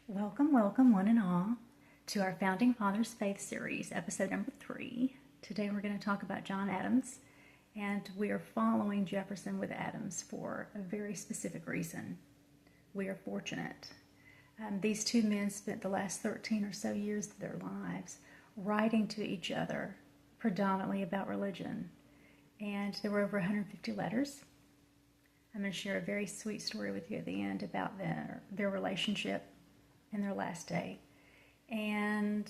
Welcome, welcome, one and all, to our Founding Fathers Faith Series, episode number 3. Today we're going to talk about John Adams, and we are following Jefferson with Adams for a very specific reason. We are fortunate. These two men spent the last 13 or so years of their lives writing to each other, predominantly about religion, and there were over 150 letters. I'm going to share a very sweet story with you at the end about their relationship in their last day. And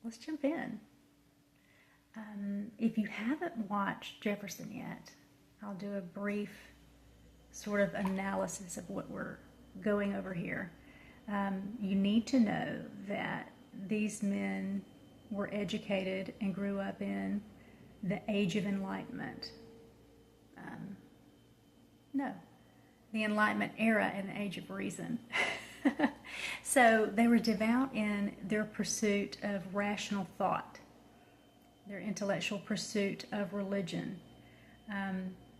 let's jump in. If you haven't watched Jefferson yet, I'll do a brief sort of analysis of what we're going over here. You need to know that these men were educated and grew up in the Age of Enlightenment. The Enlightenment era and the Age of Reason. So they were devout in their pursuit of rational thought, their intellectual pursuit of religion.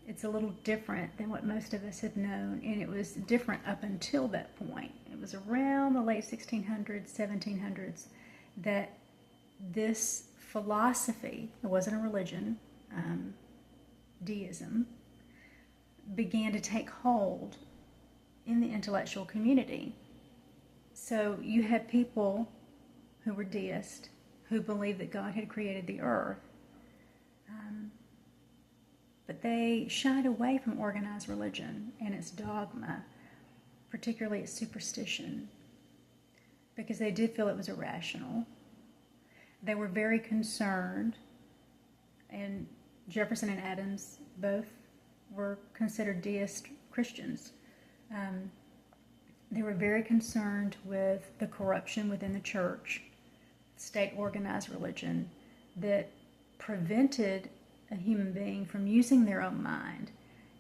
It's a little different than what most of us have known, and it was different up until that point. It was around the late 1600s, 1700s, that this philosophy, it wasn't a religion, deism, began to take hold in the intellectual community. So you had people who were deists, who believed that God had created the earth, but they shied away from organized religion and its dogma, particularly its superstition, because they did feel it was irrational. They were very concerned, and Jefferson and Adams both were considered deist Christians. They were very concerned with the corruption within the church, state-organized religion, that prevented a human being from using their own mind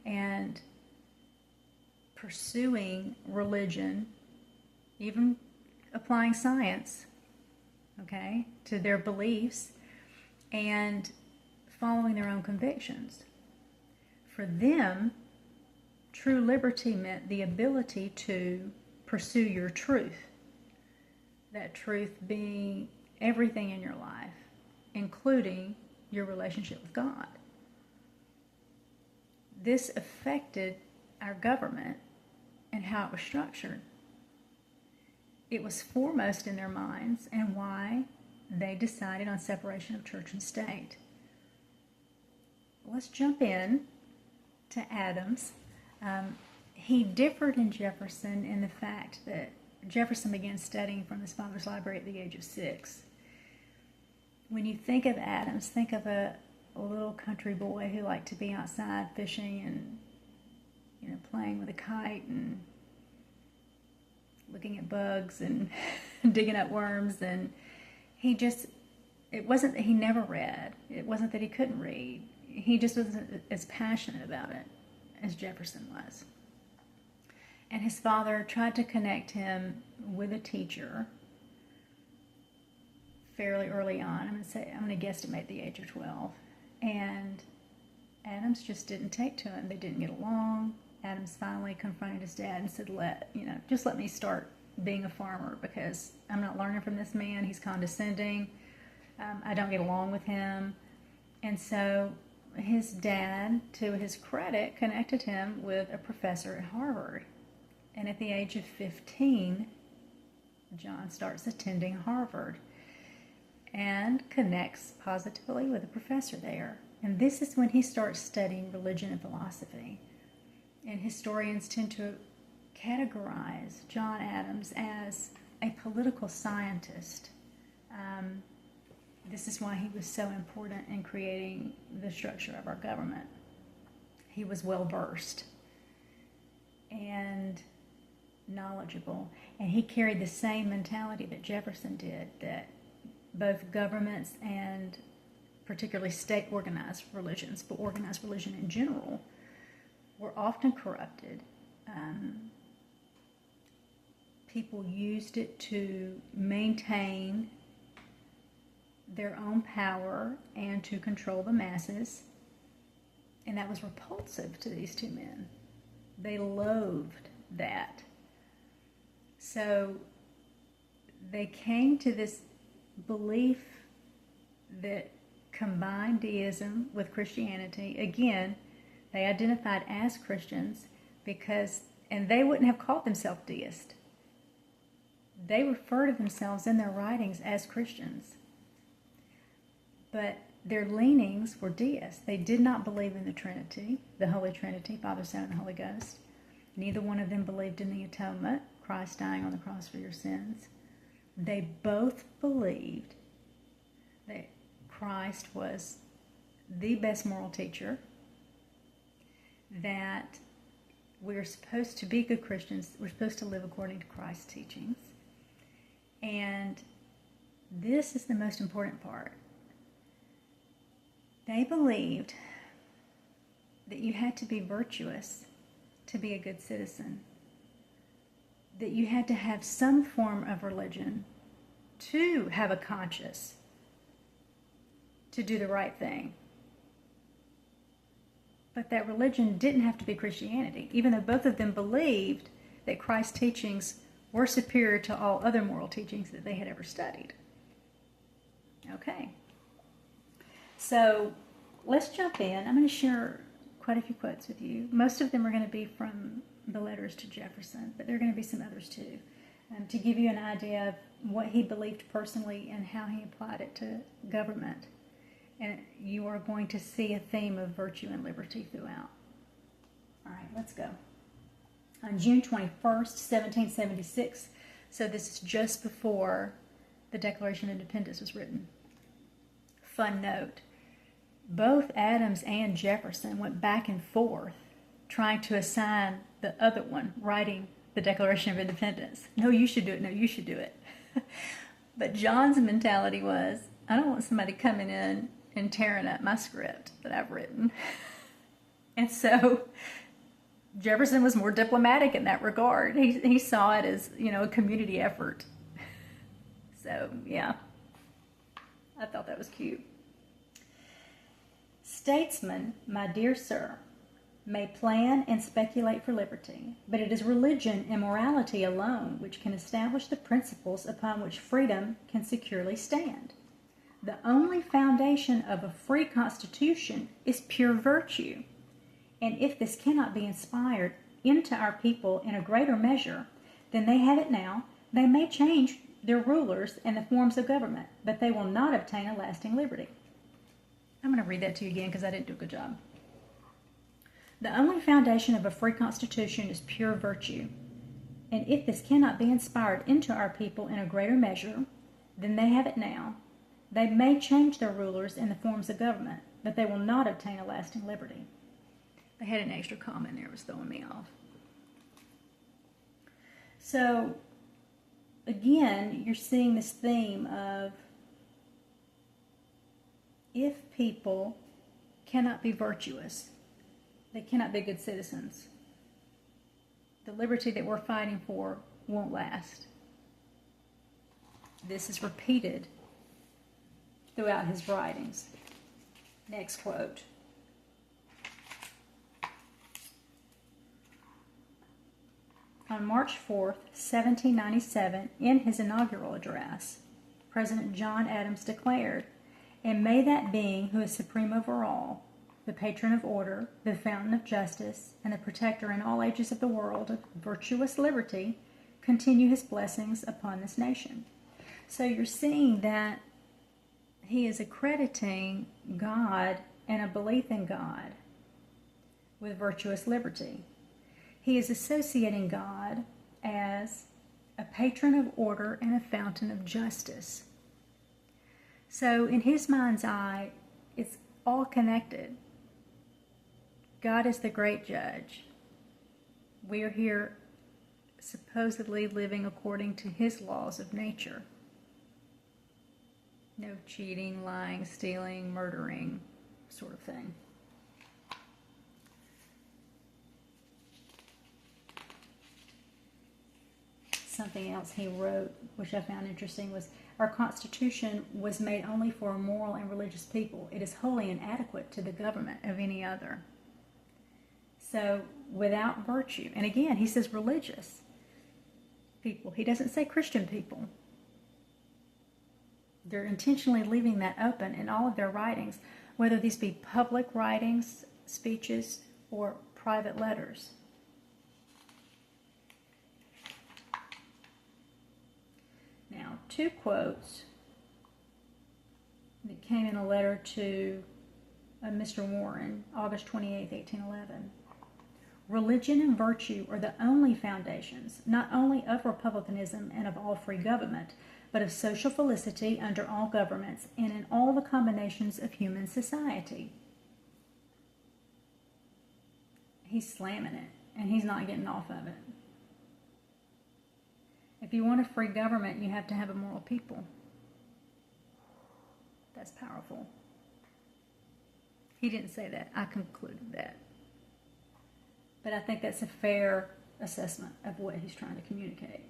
and pursuing religion, even applying science, to their beliefs and following their own convictions. For them, true liberty meant the ability to pursue your truth. That truth being everything in your life, including your relationship with God. This affected our government and how it was structured. It was foremost in their minds and why they decided on separation of church and state. Let's jump in to Adams. He differed in Jefferson in the fact that Jefferson began studying from his father's library at the age of 6. When you think of Adams, think of a little country boy who liked to be outside fishing and playing with a kite and looking at bugs and digging up worms. And it wasn't that he never read. It wasn't that he couldn't read. He just wasn't as passionate about it as Jefferson was. And his father tried to connect him with a teacher fairly early on. I'm going to guesstimate the age of 12. And Adams just didn't take to him. They didn't get along. Adams finally confronted his dad and said, just let me start being a farmer, because I'm not learning from this man. He's condescending. I don't get along with him. And so his dad, to his credit, connected him with a professor at Harvard. And at the age of 15, John starts attending Harvard and connects positively with a professor there. And this is when he starts studying religion and philosophy. And historians tend to categorize John Adams as a political scientist. This is why he was so important in creating the structure of our government. He was well-versed and knowledgeable, and he carried the same mentality that Jefferson did, that both governments and particularly state-organized religions, but organized religion in general, were often corrupted. People used it to maintain their own power and to control the masses, and that was repulsive to these two men. They loathed that. So they came to this belief that combined deism with Christianity. Again, they identified as Christians because, and they wouldn't have called themselves deist. They refer to themselves in their writings as Christians. But their leanings were deists. They did not believe in the Trinity, the Holy Trinity, Father, Son, and the Holy Ghost. Neither one of them believed in the atonement, Christ dying on the cross for your sins. They both believed that Christ was the best moral teacher, that we're supposed to be good Christians, we're supposed to live according to Christ's teachings. And this is the most important part. They believed that you had to be virtuous to be a good citizen, that you had to have some form of religion to have a conscience, to do the right thing. But that religion didn't have to be Christianity, even though both of them believed that Christ's teachings were superior to all other moral teachings that they had ever studied. Okay. So let's jump in. I'm going to share quite a few quotes with you. Most of them are going to be from the letters to Jefferson, but there are going to be some others too, to give you an idea of what he believed personally and how he applied it to government. And you are going to see a theme of virtue and liberty throughout. All right, let's go. On June 21st, 1776, so this is just before the Declaration of Independence was written. Fun note, both Adams and Jefferson went back and forth trying to assign the other one writing the Declaration of Independence. No, you should do it. No, you should do it. But John's mentality was, I don't want somebody coming in and tearing up my script that I've written. And so Jefferson was more diplomatic in that regard. He saw it as, a community effort. So, yeah. I thought that was cute. Statesmen, my dear sir, may plan and speculate for liberty, but it is religion and morality alone which can establish the principles upon which freedom can securely stand. The only foundation of a free constitution is pure virtue, and if this cannot be inspired into our people in a greater measure than they have it now, they may change their rulers and the forms of government, but they will not obtain a lasting liberty. I'm going to read that to you again because I didn't do a good job. The only foundation of a free constitution is pure virtue, and if this cannot be inspired into our people in a greater measure than they have it now, they may change their rulers and the forms of government, but they will not obtain a lasting liberty. They had an extra comma in there, it was throwing me off. So, again, you're seeing this theme of if people cannot be virtuous, they cannot be good citizens, the liberty that we're fighting for won't last. This is repeated throughout his writings. Next quote. On March 4th, 1797, in his inaugural address, President John Adams declared, "And may that being who is supreme over all, the patron of order, the fountain of justice, and the protector in all ages of the world of virtuous liberty, continue his blessings upon this nation." So you're seeing that he is accrediting God and a belief in God with virtuous liberty. He is associating God as a patron of order and a fountain of justice. So in his mind's eye, it's all connected. God is the great judge. We are here supposedly living according to his laws of nature. No cheating, lying, stealing, murdering, sort of thing. Something else he wrote, which I found interesting, was, "Our Constitution was made only for a moral and religious people. It is wholly inadequate to the government of any other." So, without virtue, and again, he says religious. people. He doesn't say Christian people. They're intentionally leaving that open in all of their writings, whether these be public writings, speeches, or private letters. Now, two quotes that came in a letter to Mr. Warren, August 28, 1811. Religion and virtue are the only foundations, not only of republicanism and of all free government, but of social felicity under all governments and in all the combinations of human society. He's slamming it, and he's not getting off of it. If you want a free government, you have to have a moral people. That's powerful. He didn't say that. I concluded that. But I think that's a fair assessment of what he's trying to communicate.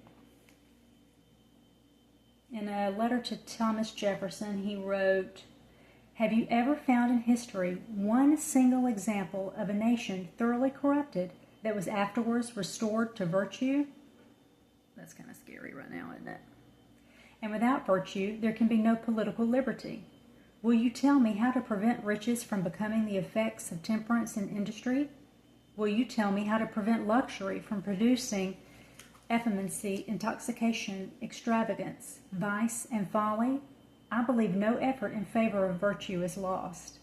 In a letter to Thomas Jefferson, he wrote, "Have you ever found in history one single example of a nation thoroughly corrupted that was afterwards restored to virtue?" That's kind of scary right now, isn't it? "And without virtue, there can be no political liberty. Will you tell me how to prevent riches from becoming the effects of temperance and industry? Will you tell me how to prevent luxury from producing effeminacy, intoxication, extravagance, vice, and folly? I believe no effort in favor of virtue is lost."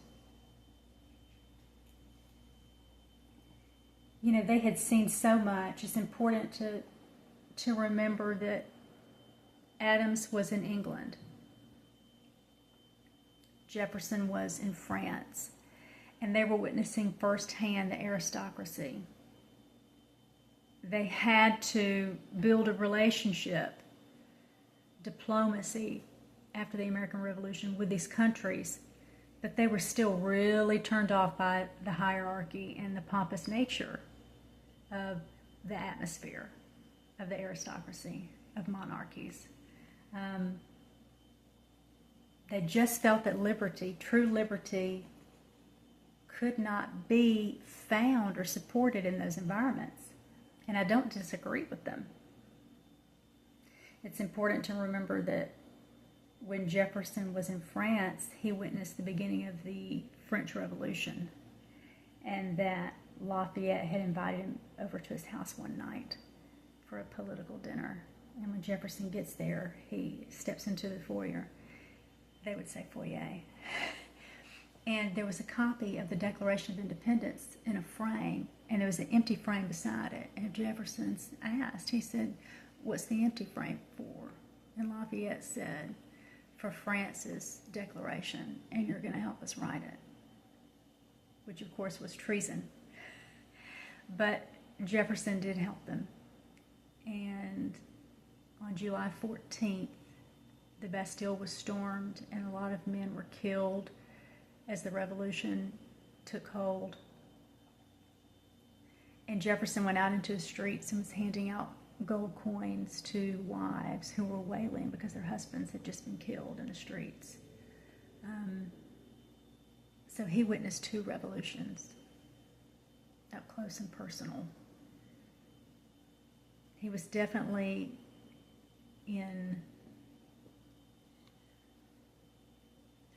You know, they had seen so much. It's important to remember that Adams was in England. Jefferson was in France. And they were witnessing firsthand the aristocracy. They had to build a relationship, diplomacy, after the American Revolution with these countries, but they were still really turned off by the hierarchy and the pompous nature of the atmosphere of the aristocracy, of monarchies. They just felt that liberty, true liberty, could not be found or supported in those environments. And I don't disagree with them. It's important to remember that when Jefferson was in France, he witnessed the beginning of the French Revolution, and that Lafayette had invited him over to his house one night for a political dinner. And when Jefferson gets there, he steps into the foyer. They would say foyer. And there was a copy of the Declaration of Independence in a frame, and there was an empty frame beside it. And Jefferson asked, he said, "What's the empty frame for?" And Lafayette said, "For France's declaration, and you're going to help us write it," which of course was treason. But Jefferson did help them. And on July 14th, the Bastille was stormed, and a lot of men were killed as the revolution took hold. And Jefferson went out into the streets and was handing out gold coins to wives who were wailing because their husbands had just been killed in the streets. So he witnessed two revolutions, up close and personal. He was definitely in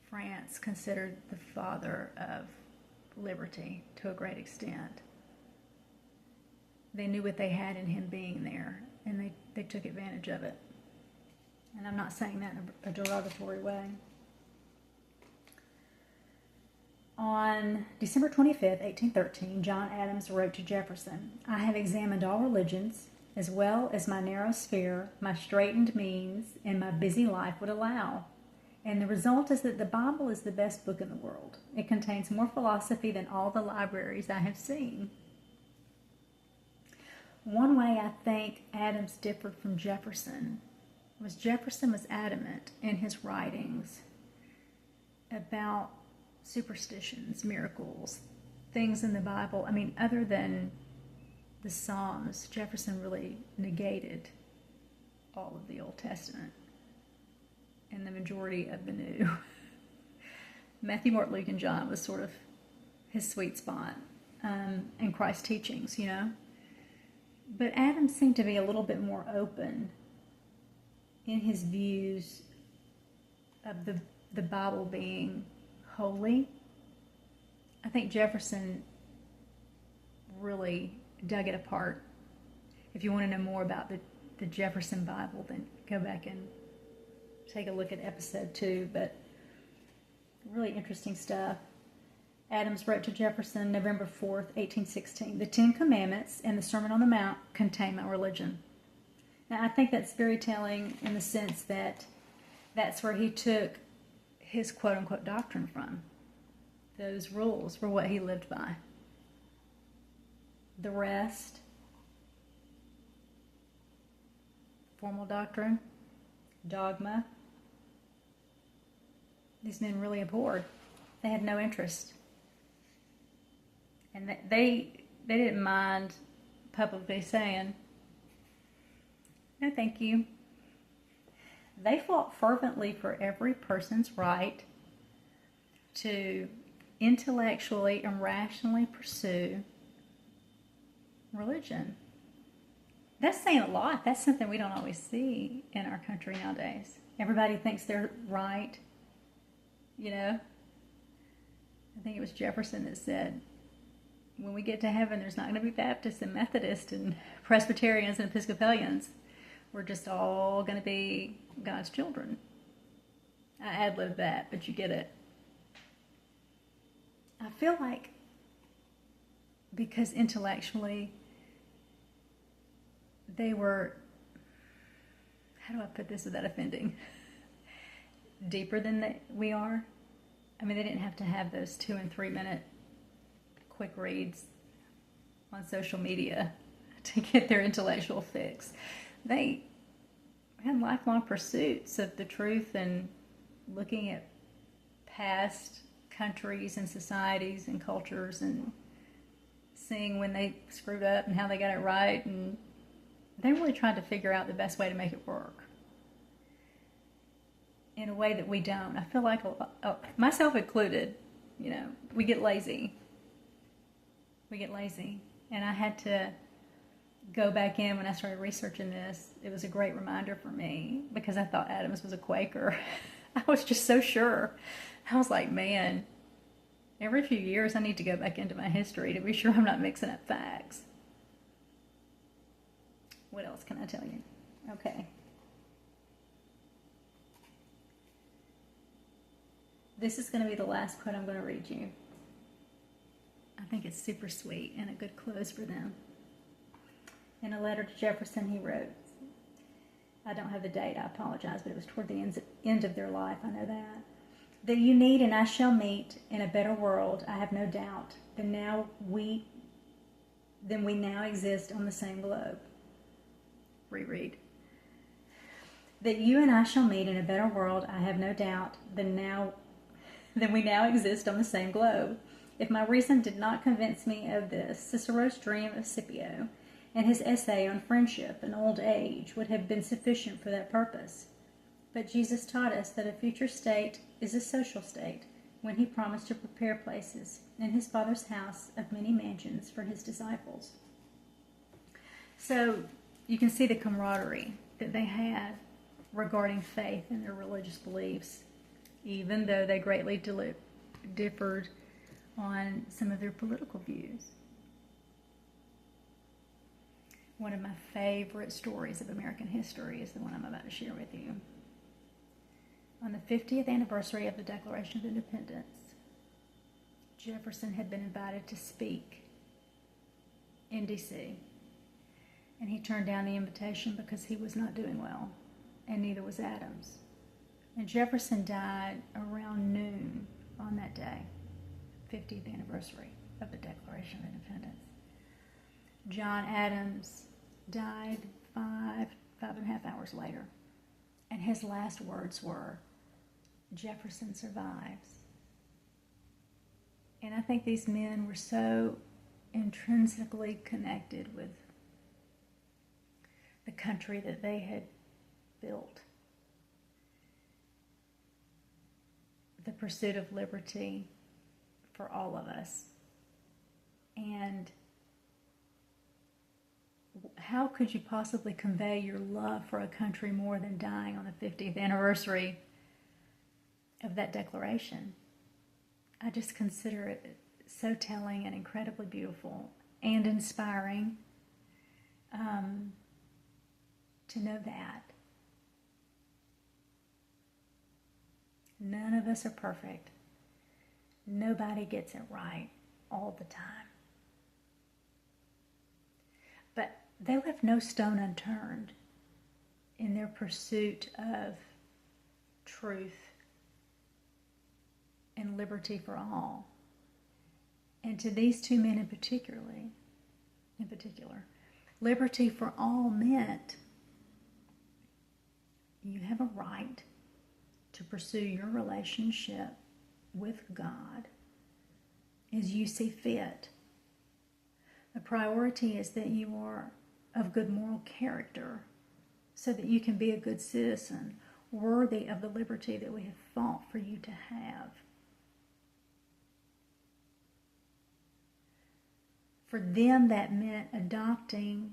France considered the father of liberty to a great extent. They knew what they had in him being there, and they took advantage of it. And I'm not saying that in a derogatory way. On December 25th, 1813, John Adams wrote to Jefferson, "I have examined all religions, as well as my narrow sphere, my straitened means, and my busy life would allow. And the result is that the Bible is the best book in the world. It contains more philosophy than all the libraries I have seen." One way I think Adams differed from Jefferson was Jefferson was adamant in his writings about superstitions, miracles, things in the Bible. I mean, other than the Psalms, Jefferson really negated all of the Old Testament and the majority of the New. Matthew, Mark, Luke, and John was sort of his sweet spot, and Christ's teachings, you know. But Adams seemed to be a little bit more open in his views of the Bible being holy. I think Jefferson really dug it apart. If you want to know more about the Jefferson Bible, then go back and take a look at episode 2. But really interesting stuff. Adams wrote to Jefferson November 4th, 1816, "The 10 Commandments and the Sermon on the Mount contain my religion." Now, I think that's very telling in the sense that that's where he took his quote-unquote doctrine from. Those rules were what he lived by. The rest, formal doctrine, dogma, these men really abhorred. They had no interest. And they didn't mind publicly saying, "No, thank you." They fought fervently for every person's right to intellectually and rationally pursue religion. That's saying a lot. That's something we don't always see in our country nowadays. Everybody thinks they're right. You know? I think it was Jefferson that said, when we get to heaven, there's not going to be Baptists and Methodists and Presbyterians and Episcopalians. We're just all going to be God's children. I ad-libbed that, but you get it. I feel like because intellectually they were, how do I put this without offending, deeper than we are. I mean, they didn't have to have those 2 and 3 minute quick reads on social media to get their intellectual fix. They had lifelong pursuits of the truth and looking at past countries and societies and cultures and seeing when they screwed up and how they got it right, and they really tried to figure out the best way to make it work in a way that we don't. I feel like, myself included, we get lazy. And I had to go back in when I started researching this. It was a great reminder for me because I thought Adams was a Quaker. I was just so sure. I was like, man, every few years I need to go back into my history to be sure I'm not mixing up facts. What else can I tell you? Okay. This is going to be the last quote I'm going to read you. I think it's super sweet and a good close for them. In a letter to Jefferson, he wrote, I don't have the date, I apologize, but it was toward the end of their life, I know that you need and I shall meet in a better world, I have no doubt, than we now exist on the same globe. Reread. That you and I shall meet in a better world, I have no doubt, than we now exist on the same globe. If my reason did not convince me of this, Cicero's dream of Scipio and his essay on friendship and old age would have been sufficient for that purpose. But Jesus taught us that a future state is a social state when he promised to prepare places in his Father's house of many mansions for his disciples. So you can see the camaraderie that they had regarding faith and their religious beliefs, even though they greatly differed on some of their political views. One of my favorite stories of American history is the one I'm about to share with you. On the 50th anniversary of the Declaration of Independence, Jefferson had been invited to speak in D.C., and he turned down the invitation because he was not doing well, and neither was Adams. And Jefferson died around noon on that day, 50th anniversary of the Declaration of Independence. John Adams died 5.5 hours later, and his last words were, Jefferson survives. And I think these men were so intrinsically connected with the country that they had built. The pursuit of liberty for all of us. And how could you possibly convey your love for a country more than dying on the 50th anniversary of that declaration? I just consider it so telling and incredibly beautiful and inspiring to know that. None of us are perfect. Nobody gets it right all the time. But they left no stone unturned in their pursuit of truth and liberty for all. And to these two men in particular, liberty for all meant you have a right to pursue your relationship with God as you see fit. The priority is that you are of good moral character so that you can be a good citizen, worthy of the liberty that we have fought for you to have. For them, that meant adopting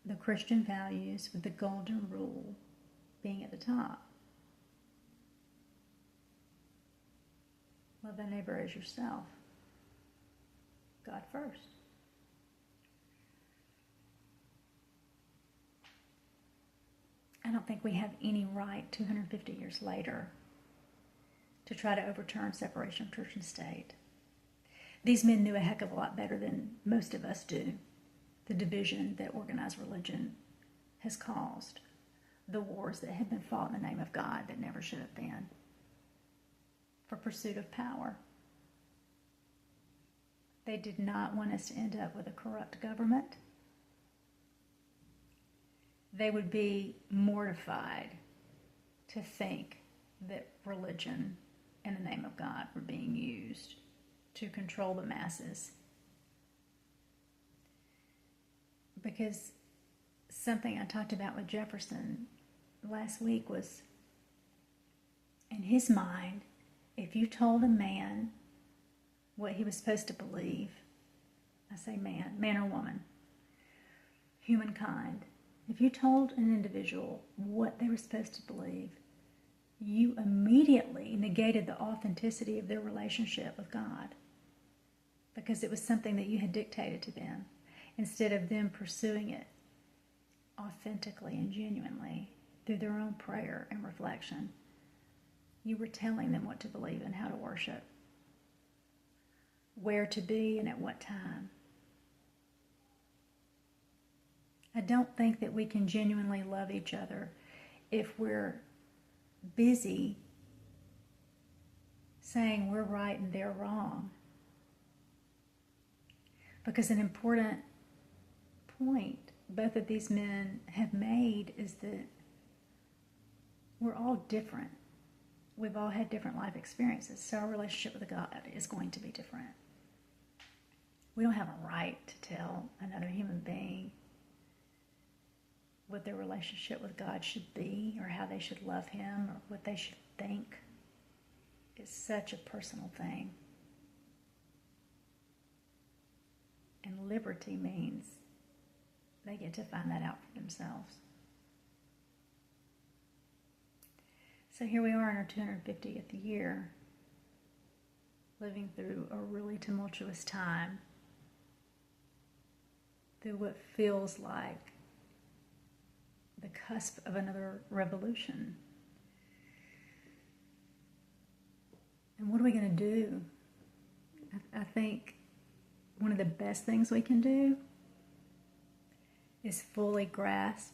the Christian values with the golden rule being at the top. Love thy neighbor as yourself. God first. I don't think we have any right 250 years later to try to overturn separation of church and state. These men knew a heck of a lot better than most of us do the division that organized religion has caused, the wars that have been fought in the name of God that never should have been, for pursuit of power. They did not want us to end up with a corrupt government. They would be mortified to think that religion in the name of God were being used to control the masses. Because something I talked about with Jefferson last week was, in his mind, if you told a man what he was supposed to believe, I say man or woman, humankind, if you told an individual what they were supposed to believe, you immediately negated the authenticity of their relationship with God, because it was something that you had dictated to them, instead of them pursuing it authentically and genuinely through their own prayer and reflection. You were telling them what to believe and how to worship, where to be and at what time. I don't think that we can genuinely love each other if we're busy saying we're right and they're wrong. Because an important point both of these men have made is that we're all different. We've all had different life experiences, so our relationship with God is going to be different. We don't have a right to tell another human being what their relationship with God should be, or how they should love Him, or what they should think. It's such a personal thing. And liberty means they get to find that out for themselves. So here we are in our 250th year, living through a really tumultuous time, through what feels like the cusp of another revolution. And what are we going to do? I think one of the best things we can do is fully grasp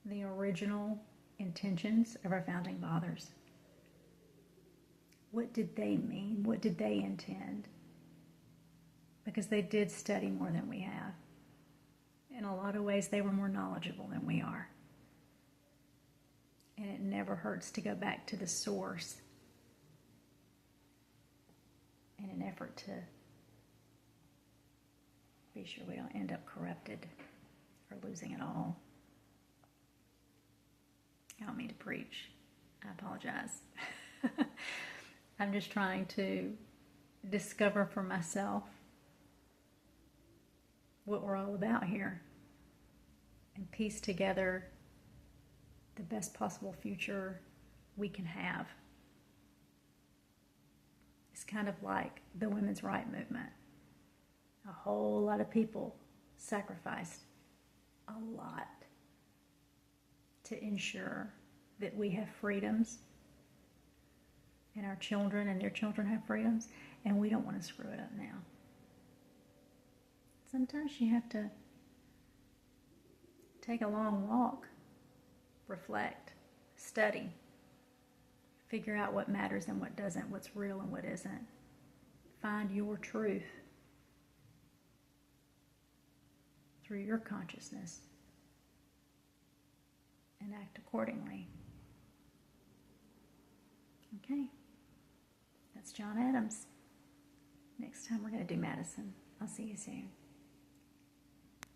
the original intentions of our founding fathers. What did they mean? What did they intend? Because they did study more than we have. In a lot of ways, they were more knowledgeable than we are. And it never hurts to go back to the source in an effort to be sure we don't end up corrupted or losing it all. I don't mean to preach. I apologize. I'm just trying to discover for myself what we're all about here and piece together the best possible future we can have. It's kind of like the women's rights movement. A whole lot of people sacrificed a lot to ensure that we have freedoms and our children and their children have freedoms, and we don't want to screw it up now. Sometimes you have to take a long walk, reflect, study, figure out what matters and what doesn't, what's real and what isn't. Find your truth through your consciousness and act accordingly. Okay, that's John Adams. Next time we're going to do Madison. I'll see you soon.